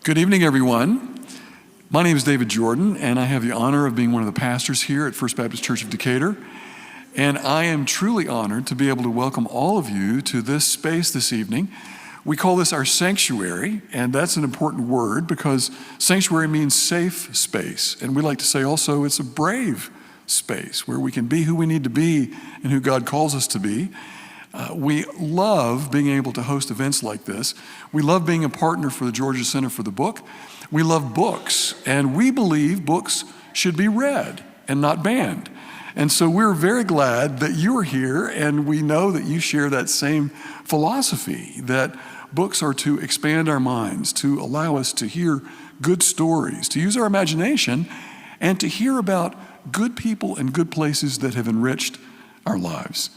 Good evening, everyone. My name is David Jordan, and I have the honor of being one of the pastors here at First Baptist Church of Decatur. And I am truly honored to be able to welcome all of you to this space this evening. We call this our sanctuary, and that's an important word because sanctuary means safe space. And we like to say also it's a brave space where we can be who we need to be and who God calls us to be. We love being able to host events like this. We love being a partner for the Georgia Center for the Book. We love books, and we believe books should be read and not banned. And so we're very glad that you're here, and we know that you share that same philosophy, that books are to expand our minds, to allow us to hear good stories, to use our imagination, and to hear about good people and good places that have enriched our lives.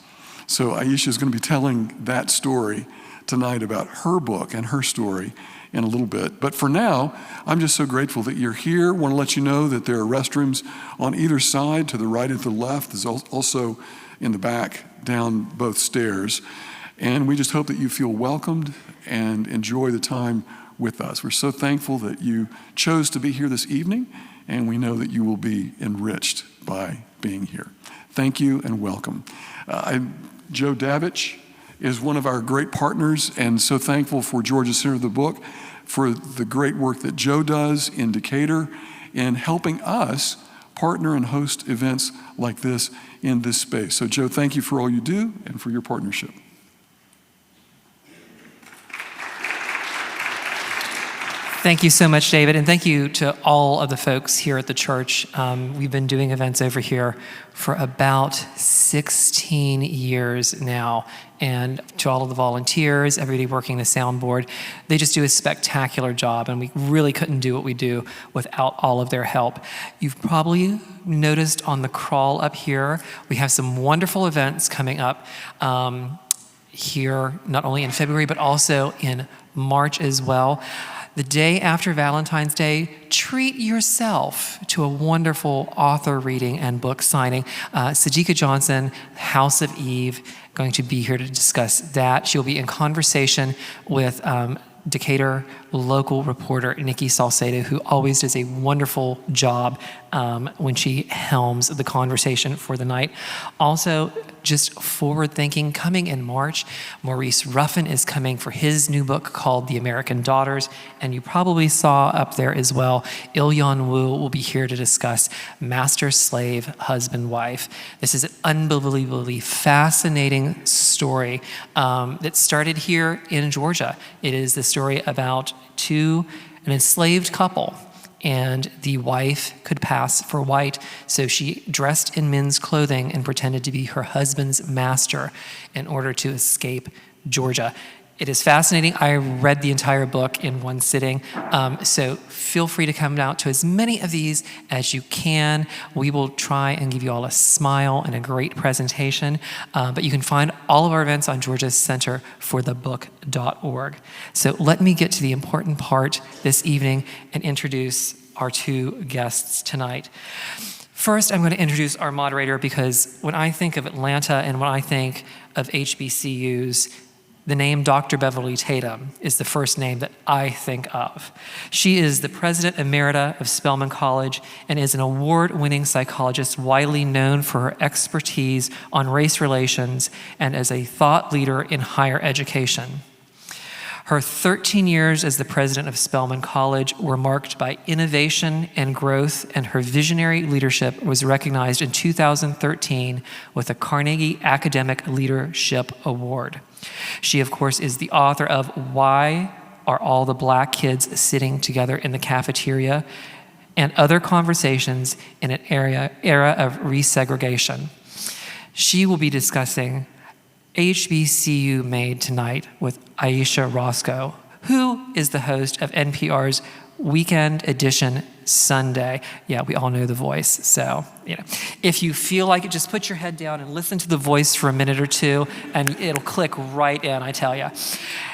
So Ayesha is going to be telling that story tonight about her book and her story in a little bit. But for now, I'm just so grateful that you're here. I want to let you know that there are restrooms on either side, to the right and to the left. There's also in the back, down both stairs. And we just hope that you feel welcomed and enjoy the time with us. We're so thankful that you chose to be here this evening, and we know that you will be enriched by being here. Thank you and welcome. Joe Davich is one of our great partners, and so thankful for Georgia Center of the Book for the great work that Joe does in Decatur in helping us partner and host events like this in this space. So Joe, thank you for all you do and for your partnership. Thank you so much, David, and thank you to all of the folks here at the church. We've been doing events over here for about 16 years now, and to all of the volunteers, everybody working the soundboard, they just do a spectacular job, and we really couldn't do what we do without all of their help. You've probably noticed on the crawl up here, we have some wonderful events coming up here, not only in February, but also in March as well. The day after Valentine's Day, treat yourself to a wonderful author reading and book signing. Sajika Johnson, House of Eve, going to be here to discuss that. She'll be in conversation with Decatur local reporter Nikki Salcedo, who always does a wonderful job when she helms the conversation for the night. Also, just forward thinking, coming in March, Maurice Ruffin is coming for his new book called The American Daughters, and you probably saw up there as well, Il-Yon Wu will be here to discuss Master, Slave, Husband, Wife. This is an unbelievably fascinating story that started here in Georgia. It is the story about an enslaved couple, and the wife could pass for white, so she dressed in men's clothing and pretended to be her husband's master in order to escape Georgia. It is fascinating. I read the entire book in one sitting, so feel free to come out to as many of these as you can. We will try and give you all a smile and a great presentation, but you can find all of our events on georgiacenterforthebook.org. So let me get to the important part this evening and introduce our two guests tonight. First, I'm going to introduce our moderator, because when I think of Atlanta and when I think of HBCUs, the name Dr. Beverly Tatum is the first name that I think of. She is the president emerita of Spelman College and is an award-winning psychologist widely known for her expertise on race relations and as a thought leader in higher education. Her 13 years as the president of Spelman College were marked by innovation and growth, and her visionary leadership was recognized in 2013 with a Carnegie Academic Leadership Award. She, of course, is the author of Why Are All the Black Kids Sitting Together in the Cafeteria? And Other Conversations in an Era of Resegregation. She will be discussing HBCU Made tonight with Ayesha Rascoe, who is the host of NPR's Weekend Edition Sunday. Yeah, we all know the voice, so if you feel like it, just put your head down and listen to the voice for a minute or two, and it'll click right in, I tell you.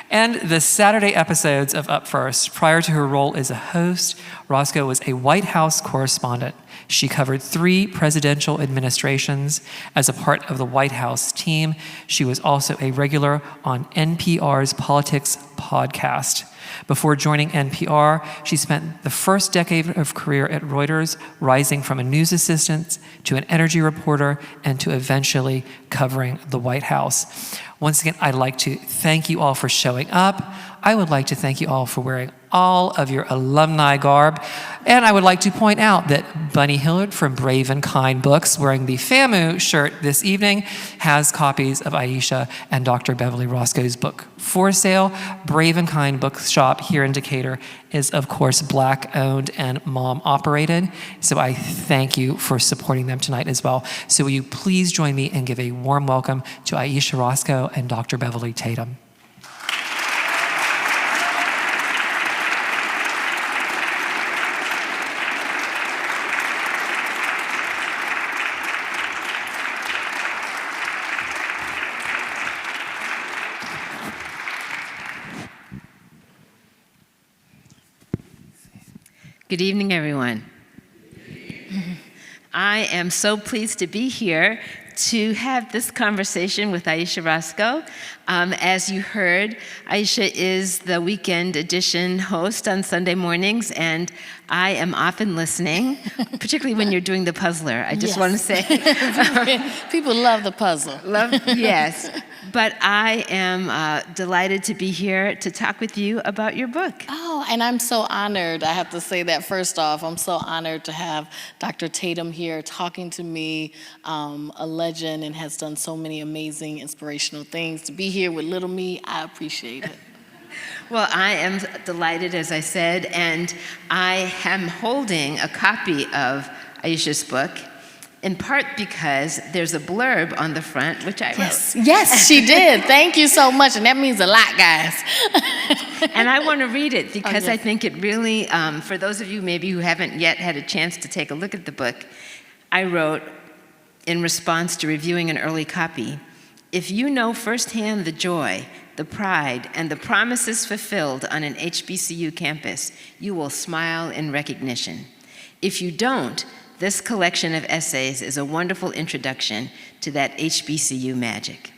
And the Saturday episodes of Up First. Prior to her role as a host, Rascoe was a White House correspondent. She covered 3 presidential administrations. As a part of the White House team, she was also a regular on NPR's Politics podcast. Before joining NPR, she spent the first decade of career at Reuters, rising from a news assistant to an energy reporter and to eventually covering the White House. Once again, I'd like to thank you all for showing up. I would like to thank you all for wearing all of your alumni garb. And I would like to point out that Bunny Hillard from Brave and Kind Books, wearing the FAMU shirt this evening, has copies of Ayesha and Dr. Beverly Rascoe's book for sale. Brave and Kind Bookshop here in Decatur is, of course, Black-owned and mom-operated. So I thank you for supporting them tonight as well. So will you please join me and give a warm welcome to Ayesha Rascoe and Dr. Beverly Tatum. Good evening, everyone. I am so pleased to be here to have this conversation with Ayesha Rascoe. As you heard, Ayesha is the weekend edition host on Sunday mornings, and I am often listening, particularly when you're doing the puzzler. I just want to say. People love the puzzle. Yes. But I am delighted to be here to talk with you about your book. Oh, and I'm so honored. I have to say that first off. I'm so honored to have Dr. Tatum here talking to me, a legend, and has done so many amazing, inspirational things. To be here with little me, I appreciate it. Well, I am delighted, as I said, and I am holding a copy of Ayesha's book, in part because there's a blurb on the front, which I wrote. Yes, she did. Thank you so much, and that means a lot, guys. And I want to read it because I think it really, for those of you maybe who haven't yet had a chance to take a look at the book, I wrote, in response to reviewing an early copy, if you know firsthand the joy, the pride, and the promises fulfilled on an HBCU campus, you will smile in recognition. If you don't, this collection of essays is a wonderful introduction to that HBCU magic.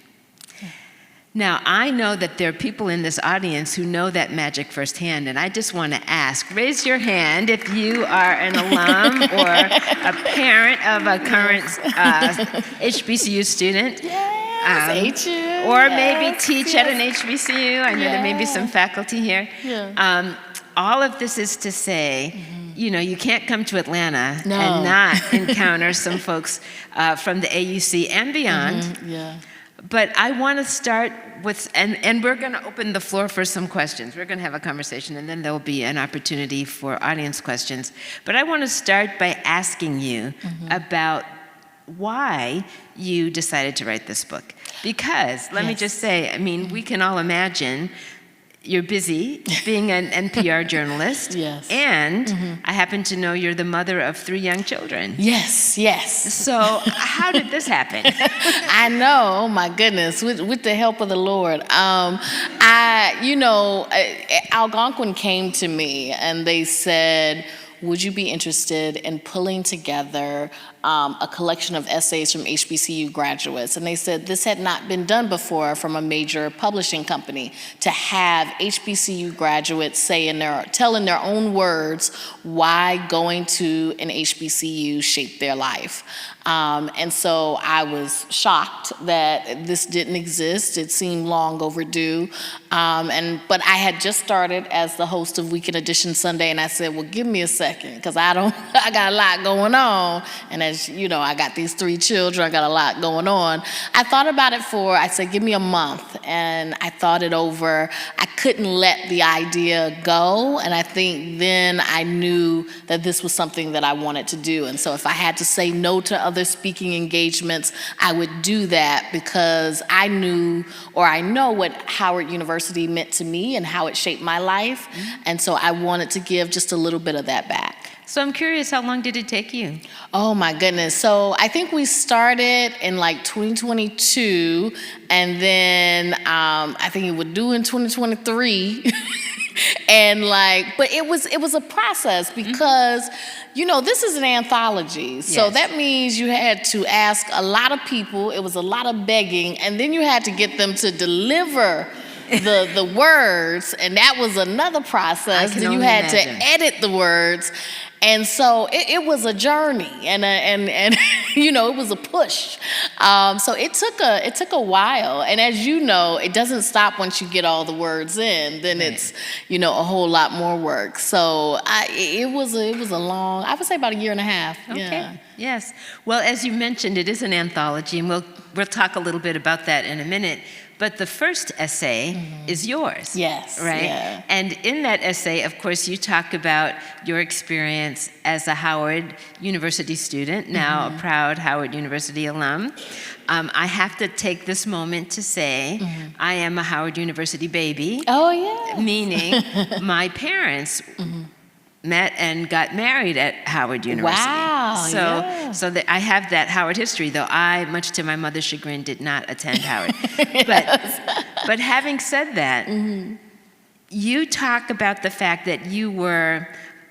Now, I know that there are people in this audience who know that magic firsthand, and I just want to ask, raise your hand if you are an alum or a parent of a current HBCU student. Yes, or maybe teach at an HBCU. I know there may be some faculty here. Yeah. All of this is to say, you know, you can't come to Atlanta No. and not encounter some folks from the AUC and beyond. Yeah. But I want to start with, and we're going to open the floor for some questions. We're going to have a conversation, and then there'll be an opportunity for audience questions. But I want to start by asking you about why you decided to write this book. Because, let me just say, I mean, we can all imagine you're busy being an NPR journalist. Yes. And I happen to know you're the mother of 3 young children. Yes, yes. So how did this happen? I know, oh my goodness, with the help of the Lord. Algonquin came to me and they said, would you be interested in pulling together a collection of essays from HBCU graduates? And they said this had not been done before from a major publishing company, to have HBCU graduates tell in their own words why going to an HBCU shaped their life. And so I was shocked that this didn't exist. It seemed long overdue. But I had just started as the host of Weekend Edition Sunday, and I said, well, give me a second, because I got a lot going on. And as you know, I got these 3 children, I got a lot going on. I thought about it I said, give me a month. And I thought it over. I couldn't let the idea go. And I think then I knew that this was something that I wanted to do. And so if I had to say no to other speaking engagements, I would do that, because I know what Howard University meant to me and how it shaped my life. And so I wanted to give just a little bit of that back. So I'm curious, how long did it take you? Oh my goodness. So I think we started in like 2022, and then I think it would do in 2023. But it was a process, because this is an anthology. So that means you had to ask a lot of people. It was a lot of begging, and then you had to get them to deliver the words, and that was another process. I can Then you only had imagine. to edit the words. And so it was a journey, and you know, it was a push. So it took a while, and as you know, it doesn't stop once you get all the words in. Then it's, you know, a whole lot more work. So it was a long, I would say about 1.5 years. Okay. Yeah. Yes. Well, as you mentioned, it is an anthology, and we'll talk a little bit about that in a minute. But the first essay is yours. Yes. Right? Yeah. And in that essay, of course, you talk about your experience as a Howard University student, now a proud Howard University alum. I have to take this moment to say I am a Howard University baby. Oh yeah. Meaning my parents met and got married at Howard University. Wow, yeah. So that I have that Howard history, though I, much to my mother's chagrin, did not attend Howard. But having said that, you talk about the fact that you were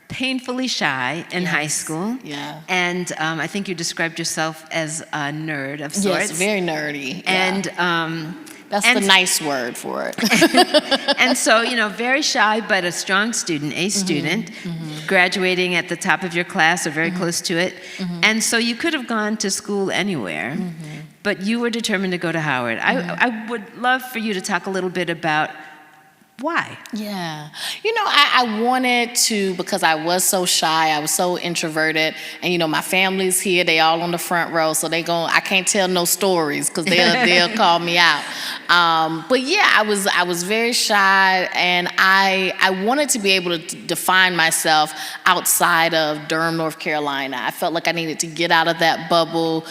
painfully shy in high school. Yeah. And I think you described yourself as a nerd of sorts. Yes, very nerdy. Yeah. And that's the nice word for it. and so, you know, very shy, but a strong student, a student, graduating at the top of your class or very close to it. And so you could have gone to school anywhere, but you were determined to go to Howard. I would love for you to talk a little bit about why. Yeah. You know, I wanted to, because I was so shy, I was so introverted, and you know, my family's here, they all on the front row, so I can't tell no stories, because they'll call me out. But yeah, I was very shy, and I wanted to be able to define myself outside of Durham, North Carolina. I felt like I needed to get out of that bubble,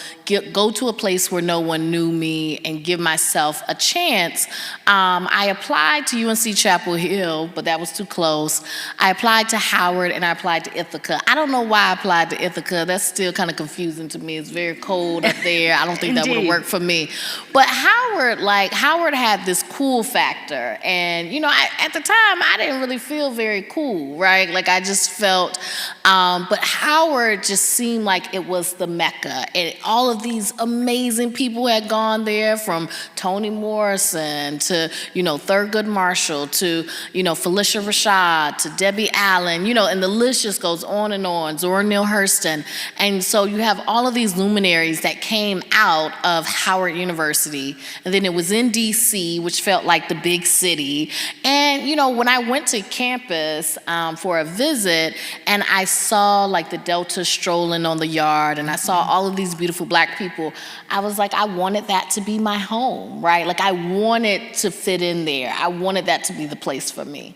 go to a place where no one knew me, and give myself a chance. I applied to UNC Chapel Hill, but that was too close. I applied to Howard, and I applied to Ithaca. I don't know why I applied to Ithaca. That's still kind of confusing to me. It's very cold up there. I don't think that would have worked for me. But Howard had this cool factor, and you know, at the time I didn't really feel very cool, right? Like I just felt, but Howard just seemed like it was the Mecca, and all of these amazing people had gone there, from Toni Morrison to, you know, Thurgood Marshall to, you know, Felicia Rashad to Debbie Allen, you know, and the list just goes on and on, Zora Neale Hurston. And so you have all of these luminaries that came out of Howard University, and then it was in DC, which felt like the big city. And, you know, when I went to campus for a visit, and I saw like the Delta strolling on the yard, and I saw all of these beautiful Black people, I was like, I wanted that to be my home, right? Like I wanted to fit in there. I wanted that to be the place for me.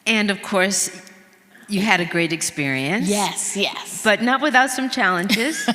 And of course, you had a great experience. Yes, yes. But not without some challenges.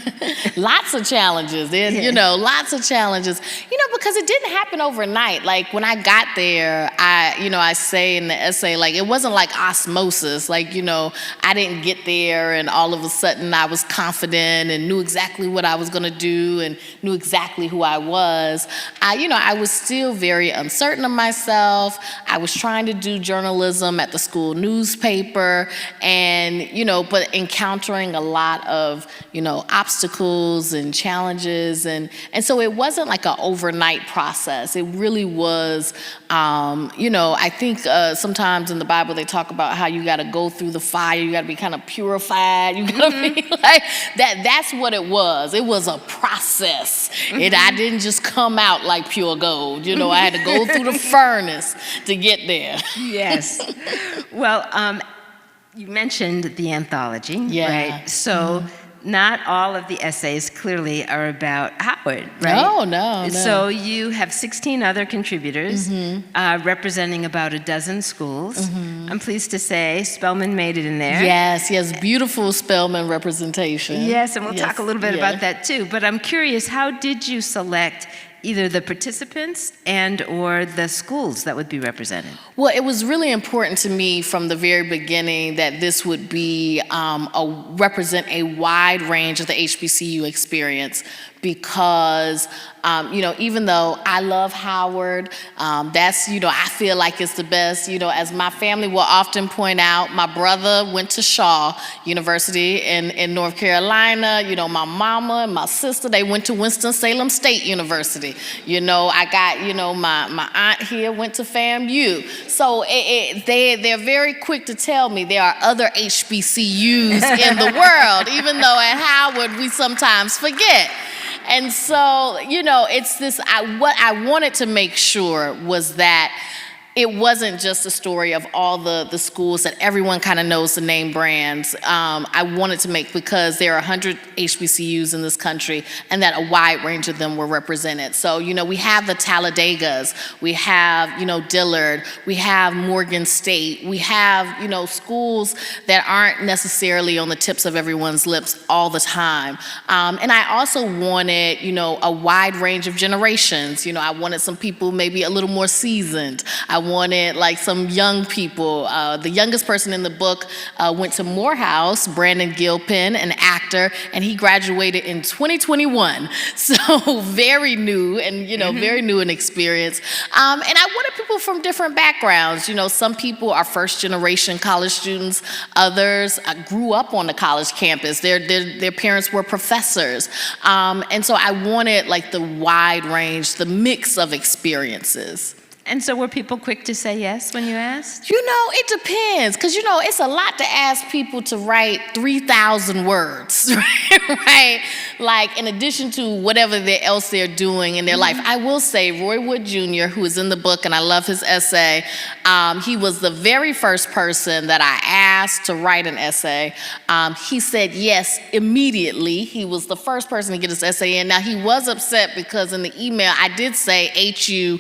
Lots of challenges. There's, you know, lots of challenges. You know, because it didn't happen overnight. Like when I got there, I say in the essay, like it wasn't like osmosis. Like, you know, I didn't get there and all of a sudden I was confident and knew exactly what I was going to do and knew exactly who I was. I was still very uncertain of myself. I was trying to do journalism at the school newspaper. And, you know, but encountering a lot of, you know, obstacles and challenges. And so it wasn't like an overnight process. It really was, you know, I think sometimes in the Bible they talk about how you got to go through the fire. You got to be kind of purified. You got to be like that. That's what it was. It was a process. I didn't just come out like pure gold. You know, I had to go through the furnace to get there. Yes. Well, you mentioned the anthology, right? So not all of the essays clearly are about Howard, right? No. So you have 16 other contributors representing about a dozen schools. I'm pleased to say Spelman made it in there. Yes, beautiful Spelman representation. Yes, and we'll talk a little bit about that too. But I'm curious, how did you select either the participants and or the schools that would be represented? Well, it was really important to me from the very beginning that this would be represent a wide range of the HBCU experience, because, even though I love Howard, that's, I feel like it's the best. As my family will often point out, my brother went to Shaw University in North Carolina. My mama and my sister, they went to Winston-Salem State University. I got, my aunt here went to FAMU. So they're very quick to tell me there are other HBCUs in the world, even though at Howard we sometimes forget. And so, it's this, what I wanted to make sure was that it wasn't just a story of all the schools that everyone kind of knows the name brands. I wanted to make, because there are 100 HBCUs in this country, and that a wide range of them were represented. So, we have the Talladegas, we have, Dillard, we have Morgan State, we have, schools that aren't necessarily on the tips of everyone's lips all the time. And I also wanted, a wide range of generations. I wanted some people maybe a little more seasoned. I wanted like some young people. The youngest person in the book went to Morehouse, Brandon Gilpin, an actor, and he graduated in 2021. So very new and, very new in experience. And I wanted people from different backgrounds. Some people are first generation college students. Others grew up on the college campus. Their parents were professors. And so I wanted like the wide range, the mix of experiences. And so were people quick to say yes when you asked? It depends, because, it's a lot to ask people to write 3,000 words, right? Like, in addition to whatever else they're doing in their life. I will say, Roy Wood Jr., who is in the book, and I love his essay, he was the very first person that I asked to write an essay. He said yes immediately. He was the first person to get his essay in. Now, he was upset because in the email, I did say HU,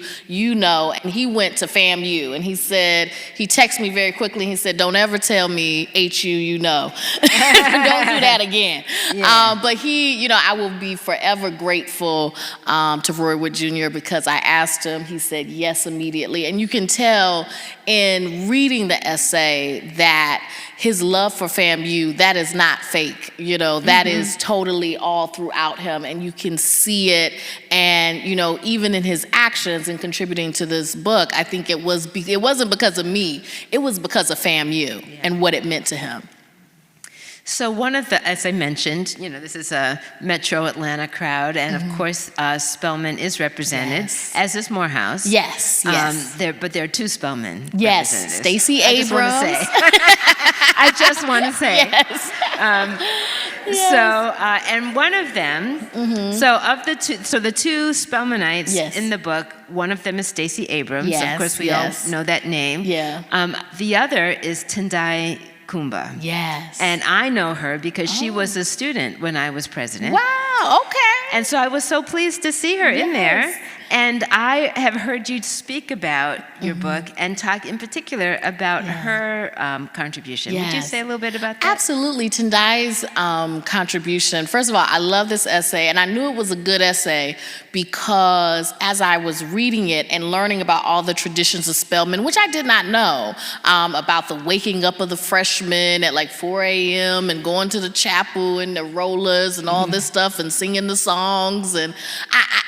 and he went to FAMU, and he texted me very quickly, and he said, don't ever tell me HU, Don't do that again. Yeah. But I will be forever grateful to Roy Wood Jr. because I asked him, he said yes immediately. And you can tell in reading the essay that his love for FAMU, that is not fake. That is totally all throughout him, and you can see it. And, even in his actions in contributing to this book, I think it wasn't because of me, it was because of FAMU and what it meant to him. So one of the, as I mentioned, this is a Metro Atlanta crowd, and of course, Spelman is represented, as is Morehouse. Yes. But there are two Spelman representatives. Stacey Abrams. I just want to say. Yes. So, and one of them, the two Spelmanites in the book, one of them is Stacey Abrams. Yes, of course, we all know that name. Yeah. The other is Tendai Kumba. Yes. And I know her because she was a student when I was president. Wow, okay. And so I was so pleased to see her in there. And I have heard you speak about your book and talk in particular about her contribution. Would you say a little bit about that? Absolutely. Tendai's contribution. First of all, I love this essay, and I knew it was a good essay because as I was reading it and learning about all the traditions of Spelman, which I did not know, about the waking up of the freshmen at like 4 a.m. and going to the chapel and the rollers and all this stuff and singing the songs. And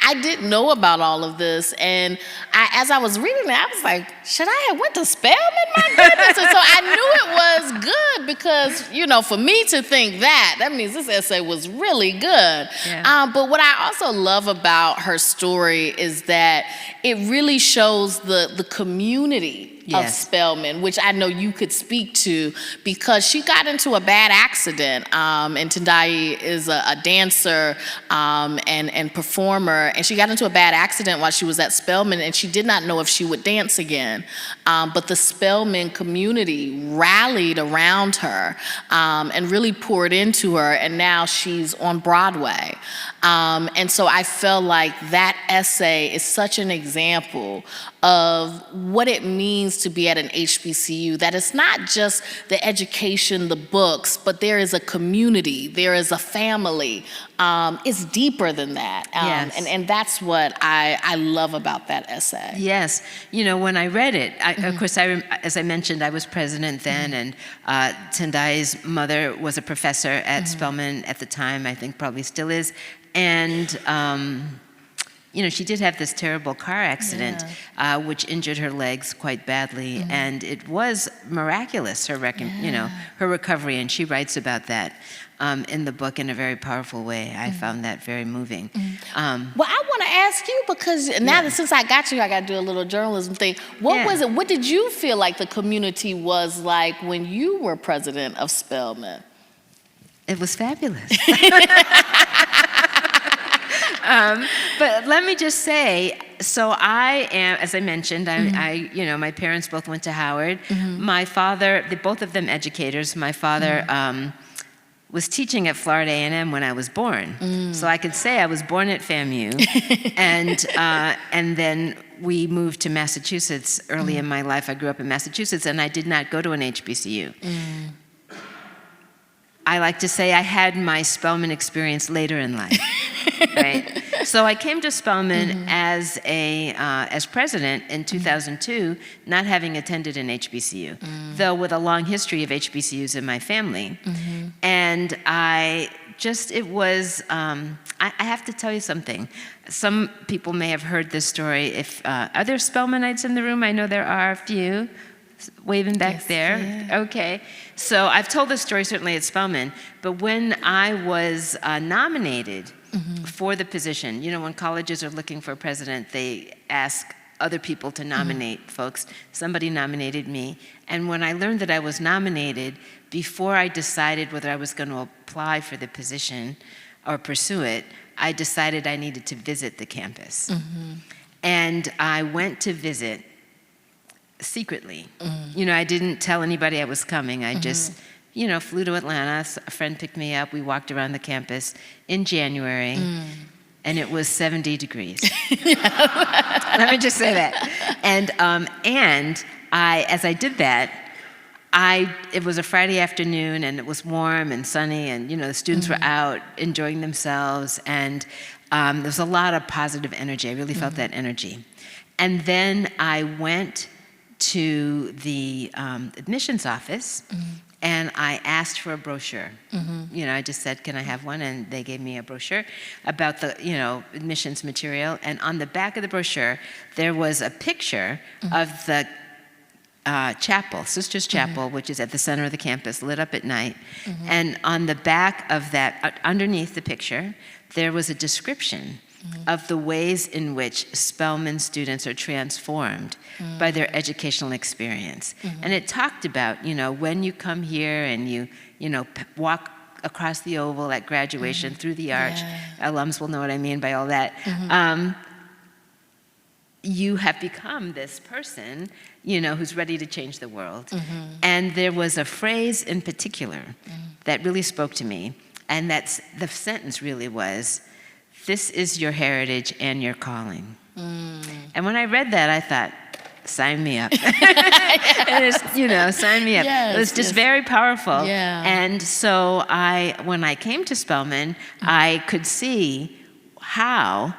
I didn't know about all of this. And as I was reading it, I was like, should I have went to Spelman? My goodness. And so I knew it was good because, for me to think that means this essay was really good. Yeah. But what I also love about her story is that it really shows the community of Spelman, which I know you could speak to because she got into a bad accident. And Tendai is a dancer and performer, and she got into a bad accident while she was at Spelman, and she did not know if she would dance again. But the Spelman community rallied around her and really poured into her, and now she's on Broadway. And so I felt like that essay is such an example of what it means to be at an HBCU, that it's not just the education, the books, but there is a community, there is a family. It's deeper than that. And that's what I love about that essay. Yes. When I read it, of course, as I mentioned, I was president then, and Tendai's mother was a professor at Spelman at the time, I think probably still is. And she did have this terrible car accident, which injured her legs quite badly, and it was miraculous, her recovery, and she writes about that in the book in a very powerful way. I found that very moving. Well, I want to ask you, because now that since I got you, I got to do a little journalism thing. What was it? What did you feel like the community was like when you were president of Spelman? It was fabulous. But let me just say, so I am, as I mentioned, my parents both went to Howard. My father, both of them educators. My father was teaching at Florida A&M when I was born. So I could say I was born at FAMU. And then we moved to Massachusetts early in my life. I grew up in Massachusetts, and I did not go to an HBCU. I like to say I had my Spelman experience later in life, right? So I came to Spelman as president in 2002, not having attended an HBCU, though with a long history of HBCUs in my family. And I have to tell you something. Some people may have heard this story. Are there Spelmanites in the room? I know there are a few. Waving back there. Yeah. Okay. So I've told this story certainly at Spelman, but when I was nominated for the position, when colleges are looking for a president, they ask other people to nominate folks. Somebody nominated me. And when I learned that I was nominated, before I decided whether I was going to apply for the position or pursue it, I decided I needed to visit the campus. And I went to visit secretly. I didn't tell anybody I was coming. I just, flew to Atlanta. A friend picked me up. We walked around the campus in January, and it was 70 degrees. Let me just say that. And as I did that, it was a Friday afternoon, and it was warm and sunny, and the students were out enjoying themselves, and there was a lot of positive energy. I really felt that energy. And then I went to the admissions office, and I asked for a brochure. I just said, can I have one? And they gave me a brochure about the, admissions material. And on the back of the brochure, there was a picture of the chapel, Sisters Chapel, which is at the center of the campus, lit up at night. And on the back of that, underneath the picture, there was a description of the ways in which Spelman students are transformed by their educational experience. And it talked about, when you come here and you walk across the oval at graduation through the arch, alums will know what I mean by all that, you have become this person, who's ready to change the world. And there was a phrase in particular that really spoke to me, and the sentence really was, "This is your heritage and your calling." And when I read that, I thought, sign me up. Sign me up. It was just very powerful. And so when I came to Spelman, I could see how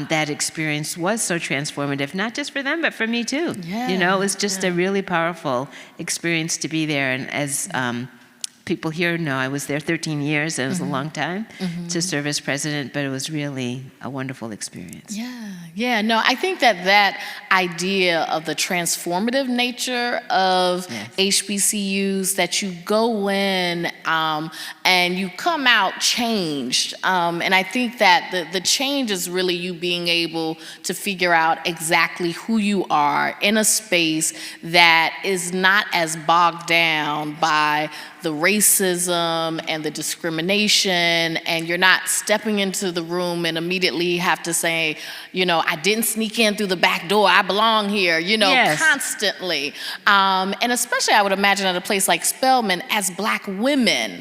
that experience was so transformative, not just for them, but for me too. It was just a really powerful experience to be there. And as people here know, I was there 13 years, and it was a long time to serve as president, but it was really a wonderful experience. No, I think that idea of the transformative nature of HBCUs, that you go in and you come out changed, and I think that the change is really you being able to figure out exactly who you are in a space that is not as bogged down by the racism and the discrimination, and you're not stepping into the room and immediately have to say, I didn't sneak in through the back door, I belong here, constantly. And especially I would imagine at a place like Spelman, as Black women,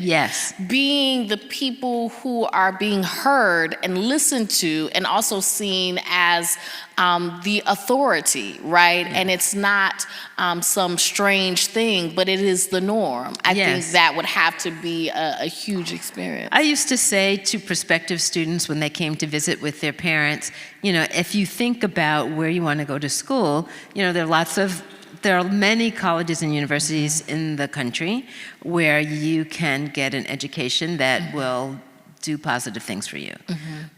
being the people who are being heard and listened to, and also seen as the authority, right? And it's not some strange thing, but it is the norm. I think that would have to be a huge experience. I used to say to prospective students when they came to visit with their parents, if you think about where you want to go to school, there are many colleges and universities in the country where you can get an education that will do positive things for you.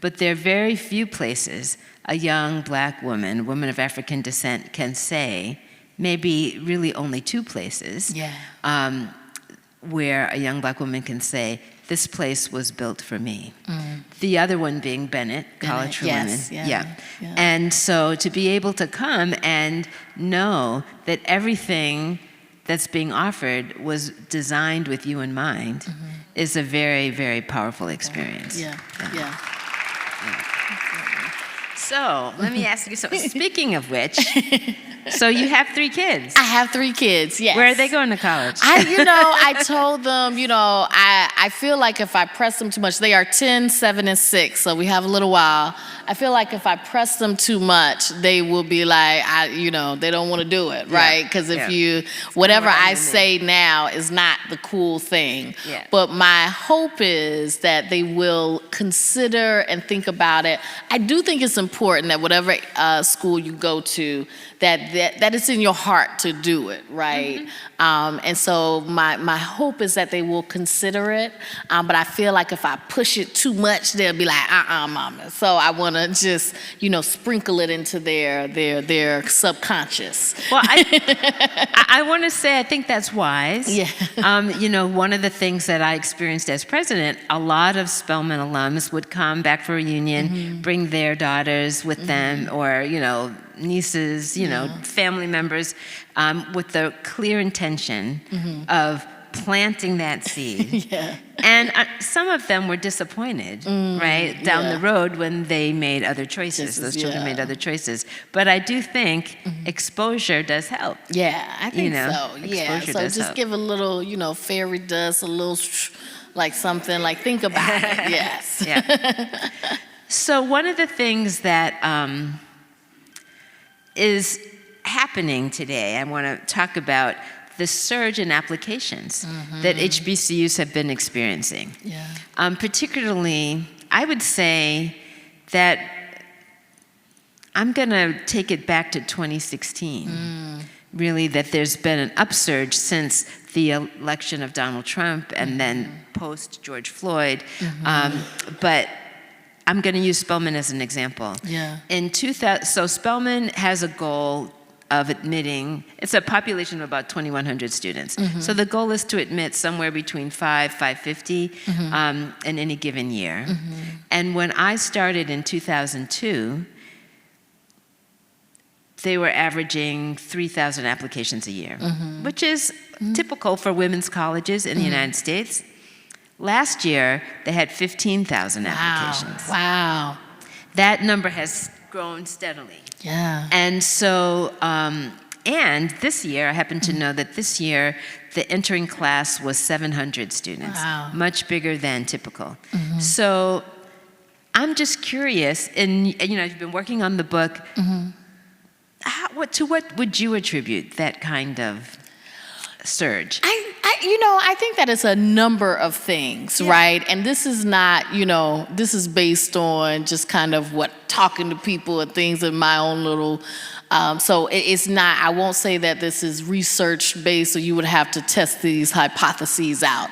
But there are very few places a young black woman of African descent can say, maybe really only 2 places, where a young black woman can say, this place was built for me. The other one being Bennett College for Women. And so to be able to come and know that everything that's being offered was designed with you in mind is a very, very powerful experience. So let me ask you something. Speaking of which, so you have 3 kids. I have 3 kids, yes. Where are they going to college? I told them, I feel like if I press them too much, they are 10, 7, and 6, so we have a little while. I feel like if I press them too much, they will be like, they don't want to do it, right? Because whatever I say now is not the cool thing. But my hope is that they will consider and think about it. I do think it's important that whatever school you go to, that it's in your heart to do it, right? And so my hope is that they will consider it, but I feel like if I push it too much, they'll be like, mama. So I want to just, sprinkle it into their subconscious. Well, I want to say I think that's wise. One of the things that I experienced as president, a lot of Spelman alums would come back for a reunion, bring their daughters with them, or, nieces, family members, with the clear intention of planting that seed. And some of them were disappointed, right, down the road when they made other choices. Those children made other choices. But I do think exposure does help. I think so. Exposure So does just help. give a little, fairy dust, a little, like something, like think about it. Yes. So one of the things that is happening today, I want to talk about the surge in applications that HBCUs have been experiencing. Particularly, I would say that I'm going to take it back to 2016. Really, that there's been an upsurge since the election of Donald Trump and then post George Floyd. But I'm going to use Spelman as an example. In 2000, so Spelman has a goal of admitting, it's a population of about 2,100 students. So the goal is to admit somewhere between 550 in any given year. And when I started in 2002, they were averaging 3,000 applications a year, which is typical for women's colleges in the United States. Last year, they had 15,000 applications. Wow. That number has grown steadily. Yeah. And so, and this year, I happen to know that this year, the entering class was 700 students. Wow. Much bigger than typical. So I'm just curious, and you've been working on the book, to what would you attribute that kind of surge? I think that it's a number of things, right? And this is not, this is based on just kind of talking to people and things in my own little, so it's not, I won't say that this is research based, so you would have to test these hypotheses out.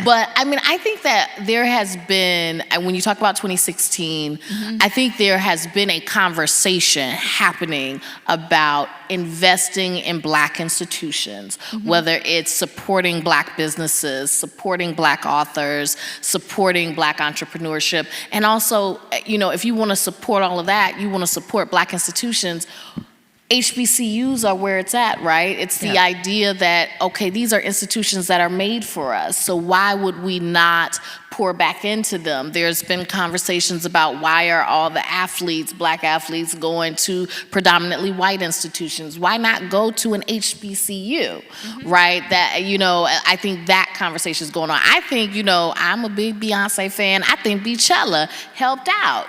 But I think that there has been, when you talk about 2016, I think there has been a conversation happening about investing in Black institutions, whether it's supporting Black businesses, supporting Black authors, supporting Black entrepreneurship, and also, if you want to support all of that, you want to support Black institutions, HBCUs are where it's at, right? It's the idea that, okay, these are institutions that are made for us, so why would we not pour back into them? There's been conversations about why are all the athletes, Black athletes, going to predominantly white institutions? Why not go to an HBCU, right? That, I think that conversation is going on. I think, I'm a big Beyonce fan. I think Beachella helped out.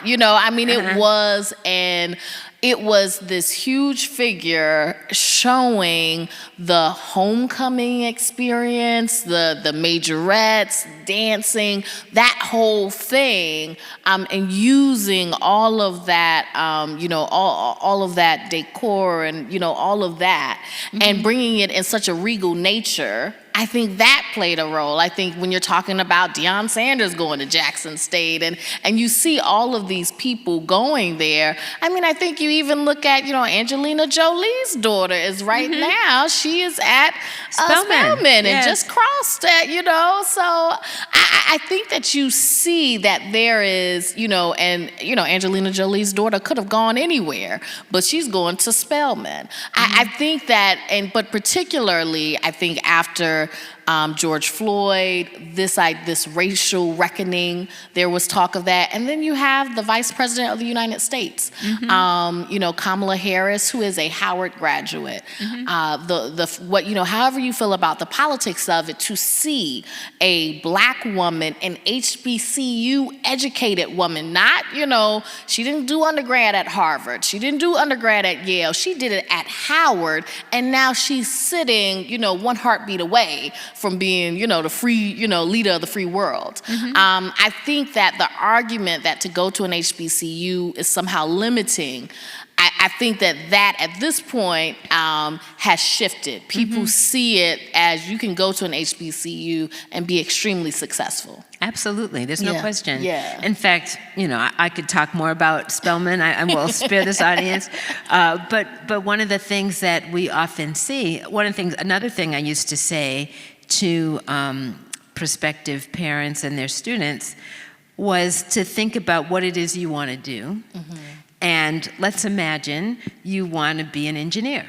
It was this huge figure showing the homecoming experience, the majorettes, dancing, that whole thing, and using all of that, all of that decor and, all of that, and bringing it in such a regal nature, I think that played a role. I think when you're talking about Deion Sanders going to Jackson State and you see all of these people going there, I mean, I think you even look at, Angelina Jolie's daughter is right now, she is at Spelman and just crossed at, so I think that you see that there is, Angelina Jolie's daughter could have gone anywhere, but she's going to Spelman. I think that, but particularly, I think after George Floyd, this racial reckoning, there was talk of that. And then you have the Vice President of the United States, Kamala Harris, who is a Howard graduate. However you feel about the politics of it, to see a Black woman, an HBCU educated woman, not, she didn't do undergrad at Harvard, she didn't do undergrad at Yale, she did it at Howard, and now she's sitting, one heartbeat away from being, the free, leader of the free world. I think that the argument that to go to an HBCU is somehow limiting, I think that at this point has shifted. People see it as you can go to an HBCU and be extremely successful. Absolutely, there's no question. Yeah. In fact, I could talk more about Spelman. I will spare this audience. But one of the things that we often see, another thing I used to say to prospective parents and their students was to think about what it is you want to do. And let's imagine you want to be an engineer.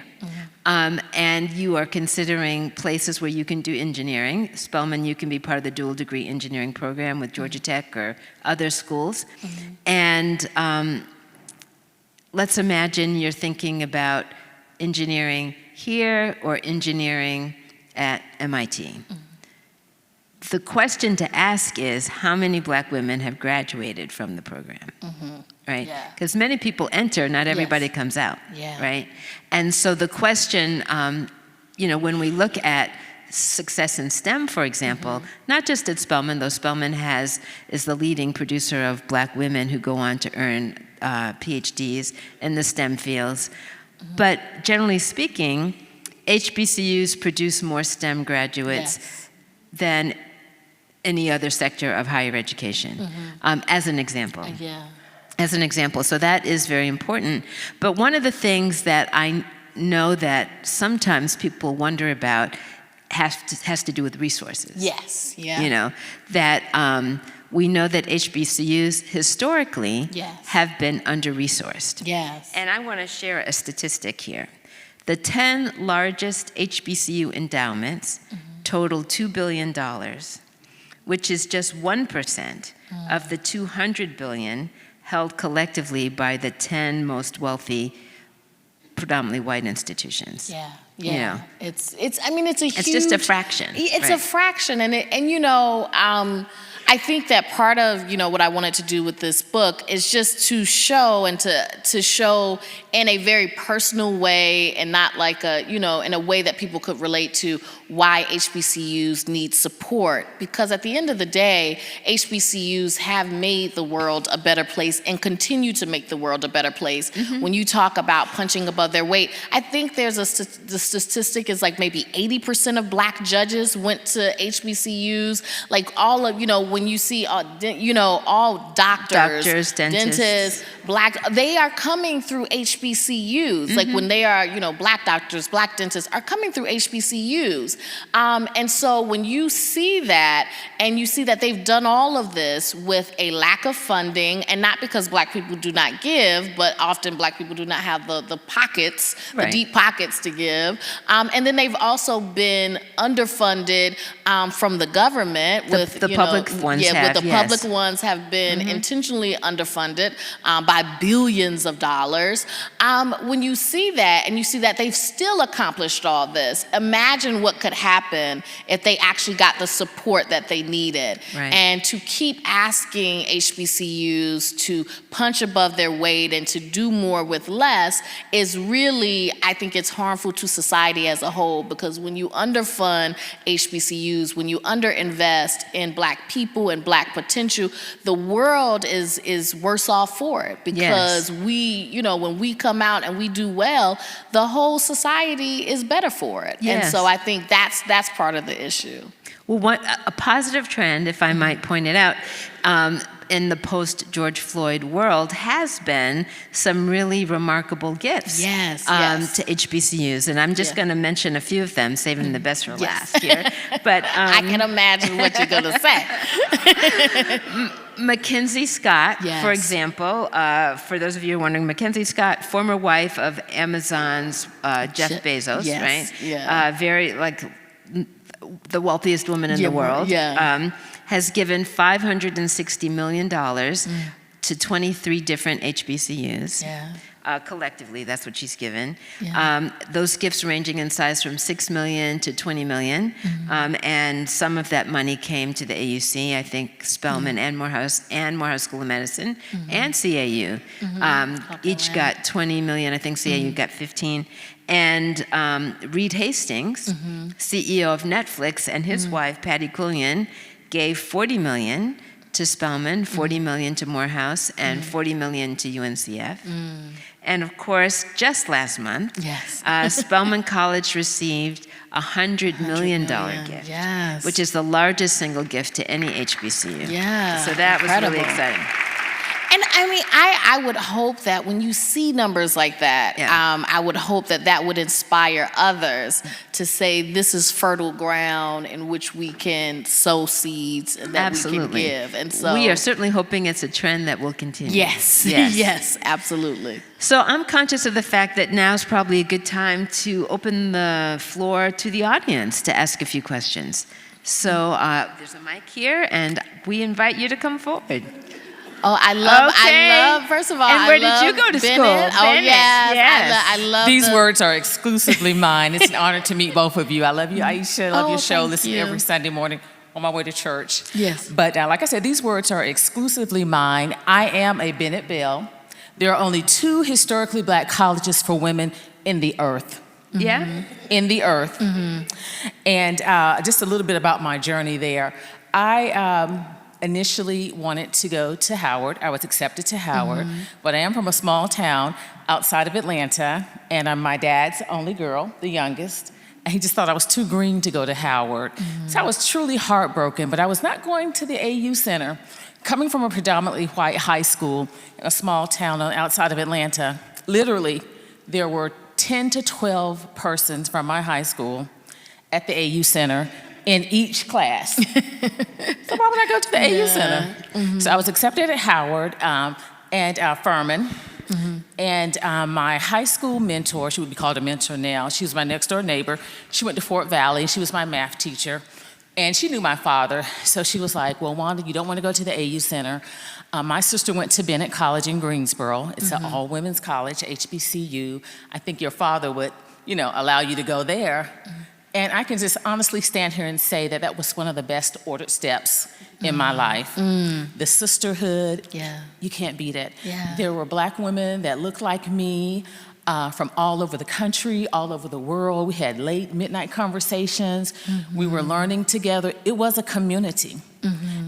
And you are considering places where you can do engineering. Spelman, you can be part of the dual degree engineering program with Georgia Tech or other schools. And let's imagine you're thinking about engineering here or engineering at MIT. The question to ask is, how many Black women have graduated from the program? Right? Because many people enter, not everybody comes out, right? And so the question, when we look at success in STEM, for example, not just at Spelman, though Spelman is the leading producer of Black women who go on to earn PhDs in the STEM fields, but generally speaking, HBCUs produce more STEM graduates than any other sector of higher education, as an example. As an example. So that is very important. But one of the things that I know that sometimes people wonder about has to do with resources. That we know that HBCUs historically have been under-resourced. And I want to share a statistic here. The 10 largest HBCU endowments total $2 billion, which is just 1% of the $200 billion held collectively by the 10 most wealthy, predominantly white institutions. It's just a fraction. It's a fraction, I think that part of what I wanted to do with this book is just to show and to show in a very personal way and not like in a way that people could relate to why HBCUs need support. Because at the end of the day, HBCUs have made the world a better place and continue to make the world a better place. When you talk about punching above their weight, I think the statistic is like maybe 80% of Black judges went to HBCUs. Like all of, when you see, all doctors, dentists, Black, they are coming through HBCUs. Like when they are, Black doctors, Black dentists are coming through HBCUs. And so when you see that, and you see that they've done all of this with a lack of funding, and not because Black people do not give, but often Black people do not have the pockets, the deep pockets to give. And then they've also been underfunded from the government. The public ones have been intentionally underfunded by billions of dollars. When you see that, and you see that they've still accomplished all this, imagine what could happen if they actually got the support that they needed. And to keep asking HBCUs to punch above their weight and to do more with less is really, I think it's harmful to society. society as a whole, because when you underfund HBCUs, when you underinvest in Black people and Black potential, the world is worse off for it, because when we come out and we do well, the whole society is better for it. Yes. And so I think that's part of the issue. Well, a positive trend, if I might point it out, in the post-George Floyd world has been some really remarkable gifts to HBCUs. And I'm just going to mention a few of them, saving the best for last here. But I can imagine what you're going to say. Mackenzie Scott, for example, for those of you wondering, Mackenzie Scott, former wife of Amazon's Jeff Bezos, right? Yeah. Very, the wealthiest woman in the world. Has given $560 million to 23 different HBCUs. Collectively, that's what she's given. Those gifts ranging in size from $6 million to $20 million. And some of that money came to the AUC, I think Spelman and Morehouse School of Medicine, and CAU. Each got $20 million, I think CAU got 15. And Reed Hastings, CEO of Netflix, and his wife, Patty Quillian, gave $40 million to Spelman, $40 million to Morehouse, and $40 million to UNCF. And of course, just last month, Spelman College received a $100 million gift, which is the largest single gift to any HBCU. So that was really exciting. And I mean, I would hope that when you see numbers like that, I would hope that that would inspire others to say this is fertile ground in which we can sow seeds and that we can give. And so we are certainly hoping it's a trend that will continue. Yes, absolutely. So I'm conscious of the fact that now's probably a good time to open the floor to the audience to ask a few questions. So there's a mic here, and we invite you to come forward. Oh, I love, first of all, and where did you go to school? Oh, yes. I love These words are exclusively mine. It's an honor to meet both of you. I love you, Ayesha. I love your show. Listen every Sunday morning on my way to church. Yes. But like I said, these words are exclusively mine. I am a Bennett Bell. There are only 2 historically Black colleges for women in the earth. In the earth. And just a little bit about my journey there. I initially wanted to go to Howard. I was accepted to Howard, but I am from a small town outside of Atlanta, and I'm my dad's only girl, the youngest, and he just thought I was too green to go to Howard. So I was truly heartbroken, but I was not going to the AU Center. Coming from a predominantly white high school in a small town outside of Atlanta, literally there were 10 to 12 persons from my high school at the AU Center in each class. So why would I go to the AU Center? So I was accepted at Howard and Furman. And my high school mentor, she would be called a mentor now, she was my next door neighbor. She went to Fort Valley. She was my math teacher. And she knew my father. So she was like, well, Wanda, you don't want to go to the AU Center. My sister went to Bennett College in Greensboro. It's an all-women's college, HBCU. I think your father would, allow you to go there. And I can just honestly stand here and say that that was one of the best ordered steps in my life. The sisterhood, you can't beat it. There were Black women that looked like me from all over the country, all over the world. We had late midnight conversations. We were learning together. It was a community.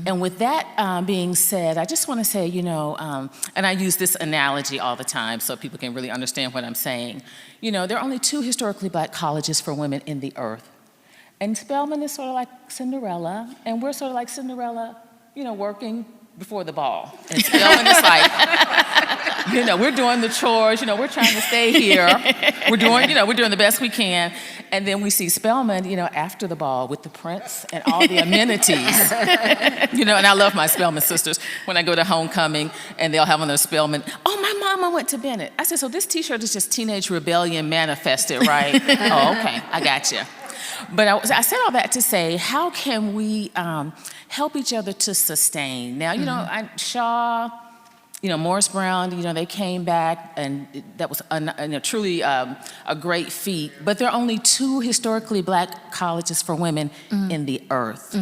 And with that being said, I just want to say, and I use this analogy all the time so people can really understand what I'm saying. There are only 2 historically Black colleges for women in the earth. And Spelman is sort of like Cinderella, and we're sort of like Cinderella, working before the ball. And Spelman is like, we're doing the chores, we're trying to stay here. We're doing the best we can. And then we see Spelman, after the ball with the prince and all the amenities. And I love my Spelman sisters. When I go to homecoming and they'll have on their Spelman, oh, my mama went to Bennett. I said, so this t-shirt is just teenage rebellion manifested, right? Oh, okay, I got you. But I said all that to say, how can we help each other to sustain? Now, Shaw, Morris Brown, they came back, and that was truly a great feat. But there are only 2 historically Black colleges for women in the earth.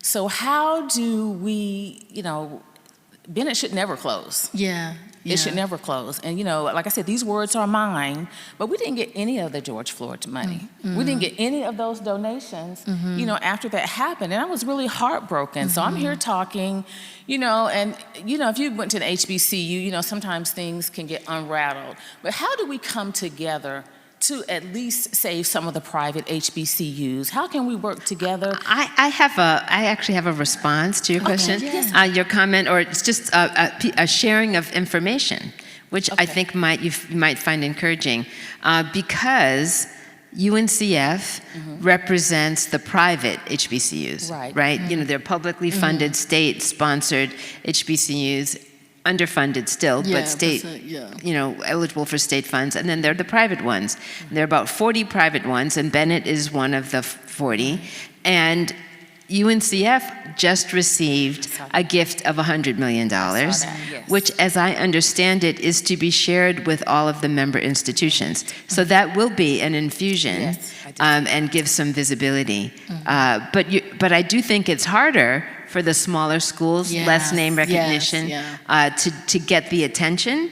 So how do we, Bennett should never close. It should never close. And, like I said, these words are mine, but we didn't get any of the George Floyd money. We didn't get any of those donations, after that happened. And I was really heartbroken. So I'm here talking, and, if you went to the HBCU, sometimes things can get unrattled. But how do we come together to at least save some of the private HBCUs? How can we work together? I actually have a response to your question, your comment, or it's just a sharing of information, which I think you might find encouraging, because UNCF represents the private HBCUs, right? They're publicly funded, state-sponsored HBCUs, underfunded still, but state, eligible for state funds. And then there are the private ones. There are about 40 private ones, and Bennett is one of the 40. And UNCF just received a gift of $100 million, which, as I understand it, is to be shared with all of the member institutions. So that will be an infusion and give some visibility. But I do think it's harder for the smaller schools, less name recognition, to get the attention.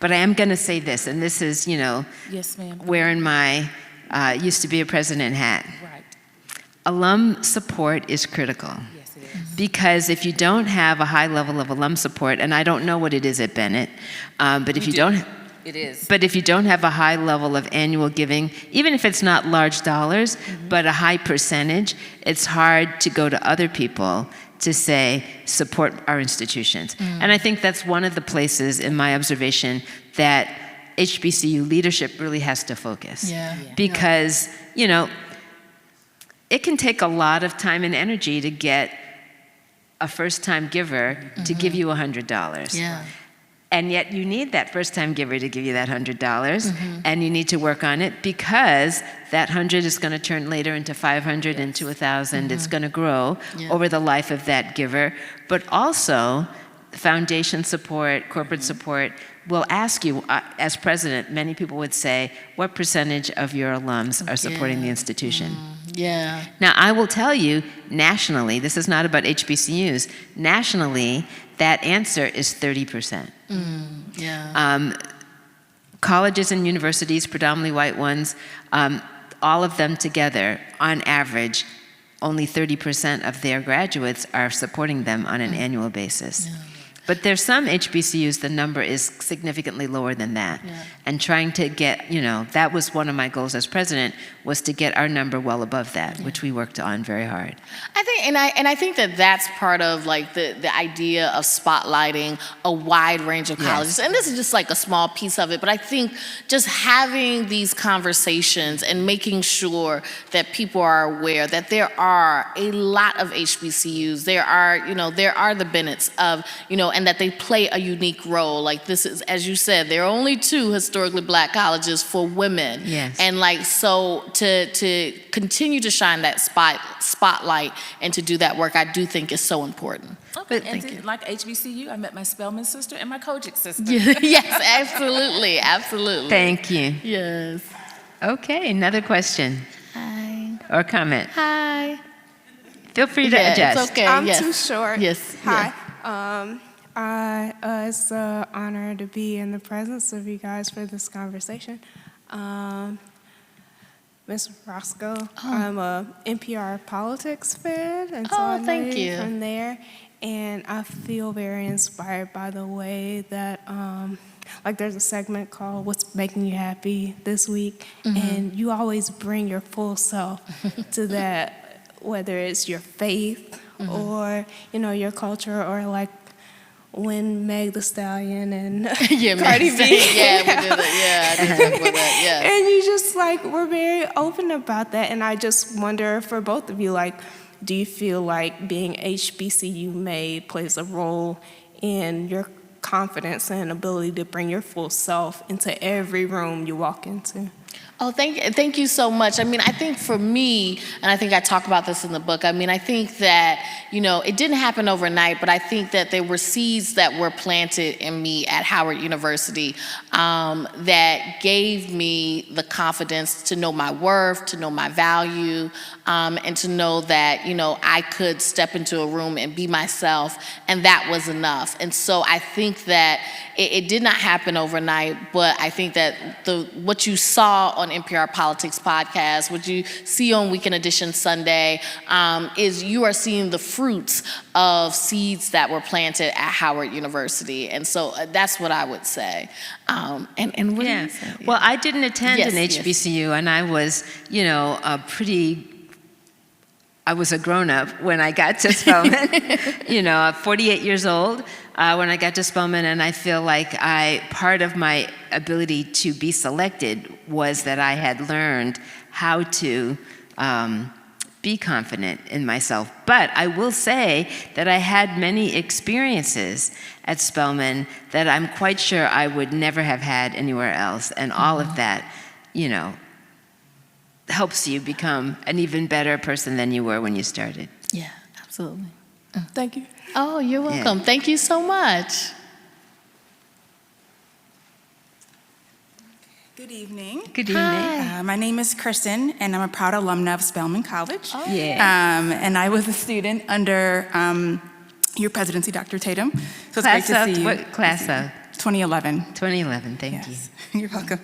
But I am going to say this, and this is, wearing my used to be a president hat. Alum support is critical. Yes, it is. Because if you don't have a high level of alum support, and I don't know what it is at Bennett, but if you don't... It is. But if you don't have a high level of annual giving, even if it's not large dollars, but a high percentage, it's hard to go to other people to say, support our institutions. And I think that's one of the places, in my observation, that HBCU leadership really has to focus. Because, it can take a lot of time and energy to get a first-time giver to give you $100. And yet you need that first-time giver to give you that $100, and you need to work on it, because that 100 is going to turn later into 500, into 1,000. It's going to grow over the life of that giver. But also, foundation support, corporate support will ask you, as president, many people would say, what percentage of your alums are supporting the institution? Now, I will tell you, nationally, this is not about HBCUs, nationally, that answer is 30%. Colleges and universities, predominantly white ones, all of them together, on average, only 30% of their graduates are supporting them on an annual basis. But there's some HBCUs, the number is significantly lower than that. And trying to get, that was one of my goals as president, was to get our number well above that, which we worked on very hard. I think that that's part of like the idea of spotlighting a wide range of colleges. And this is just like a small piece of it, but I think just having these conversations and making sure that people are aware that there are a lot of HBCUs. There are the Bennetts of, and that they play a unique role. Like this is, as you said, there are only 2 historically Black colleges for women. And like, so to continue to shine that spotlight and to do that work, I do think is so important. Like HBCU, I met my Spelman sister and my Kojic sister. Yes, absolutely, absolutely. Thank you. Yes. Okay, another question. Hi. Or comment. Hi. Feel free to adjust. It's okay. I'm too short. Yes. Hi. It's an honor to be in the presence of you guys for this conversation. Ms. Rascoe, I'm a NPR politics fan, and so I know you from there. And I feel very inspired by the way that, there's a segment called "What's Making You Happy This Week," and you always bring your full self to that, whether it's your faith or your culture, or like when Meg Thee Stallion and Cardi B. We did that. I did talk about that. And you just we're very open about that. And I just wonder for both of you, do you feel like being HBCU Made plays a role in your confidence and ability to bring your full self into every room you walk into? Oh, thank you so much. I mean, I think for me, and I think I talk about this in the book, I mean, I think that, it didn't happen overnight, but I think that there were seeds that were planted in me at Howard University that gave me the confidence to know my worth, to know my value, and to know that, I could step into a room and be myself, and that was enough. And so I think that it did not happen overnight, but I think that what you saw on NPR Politics Podcast, what you see on Weekend Edition Sunday, is you are seeing the fruits of seeds that were planted at Howard University. And so that's what I would say. And what do you say? Well, I didn't attend an Yes. HBCU, and I was, I was a grown-up when I got to Spelman, 48 years old when I got to Spelman, and I feel like part of my ability to be selected was that I had learned how to be confident in myself. But I will say that I had many experiences at Spelman that I'm quite sure I would never have had anywhere else, and all of that, helps you become an even better person than you were when you started. Yeah, absolutely. Thank you. Oh, you're welcome. Thank you so much. Good evening. Good evening. My name is Kristen, and I'm a proud alumna of Spelman College. Oh. Yeah. And I was a student under your presidency, Dr. Tatum. So it's Class great to of, see you. what class of? 2011. 2011, thank Yes, you're welcome.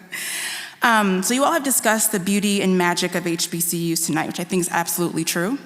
So you all have discussed the beauty and magic of HBCUs tonight, which I think is absolutely true.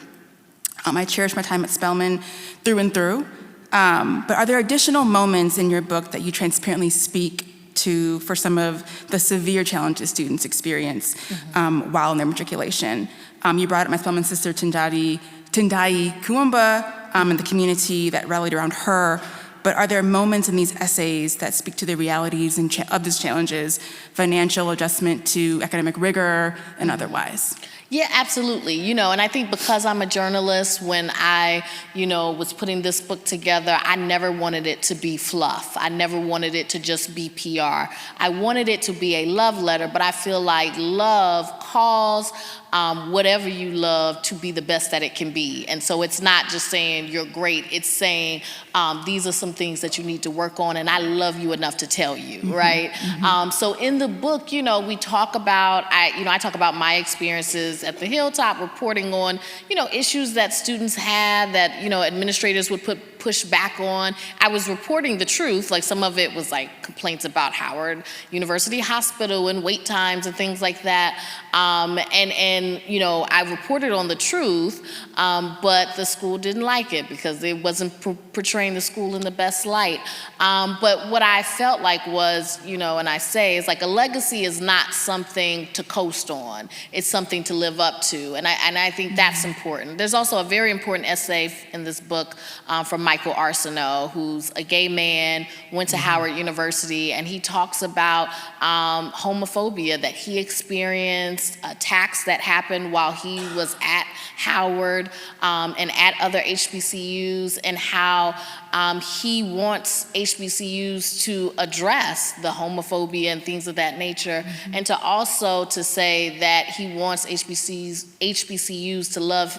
I cherish my time at Spelman through and through. But are there additional moments in your book that you transparently speak to for some of the severe challenges students experience while in their matriculation? You brought up my Spelman sister, Tendai Kuumba, and the community that rallied around her. But are there moments in these essays that speak to the realities of these challenges, financial adjustment to academic rigor and otherwise? Yeah, absolutely. And I think because I'm a journalist, when I, was putting this book together, I never wanted it to be fluff. I never wanted it to just be PR. I wanted it to be a love letter, but I feel like love calls whatever you love to be the best that it can be. And so it's not just saying you're great, it's saying these are some things that you need to work on, and I love you enough to tell you, right? So in the book, we talk about, I talk about my experiences at the Hilltop, reporting on, issues that students had that, administrators would push back on. I was reporting the truth, like some of it was like complaints about Howard University Hospital and wait times and things like that. And I reported on the truth, but the school didn't like it because it wasn't portraying the school in the best light. But what I felt like was, and I say, is like a legacy is not something to coast on. It's something to live up to. And I think that's important. There's also a very important essay in this book from Michael Arsenault, who's a gay man, went to Howard University, and he talks about homophobia that he experienced, attacks that happened while he was at Howard and at other HBCUs, and how he wants HBCUs to address the homophobia and things of that nature, and to also to say that he wants HBCUs to love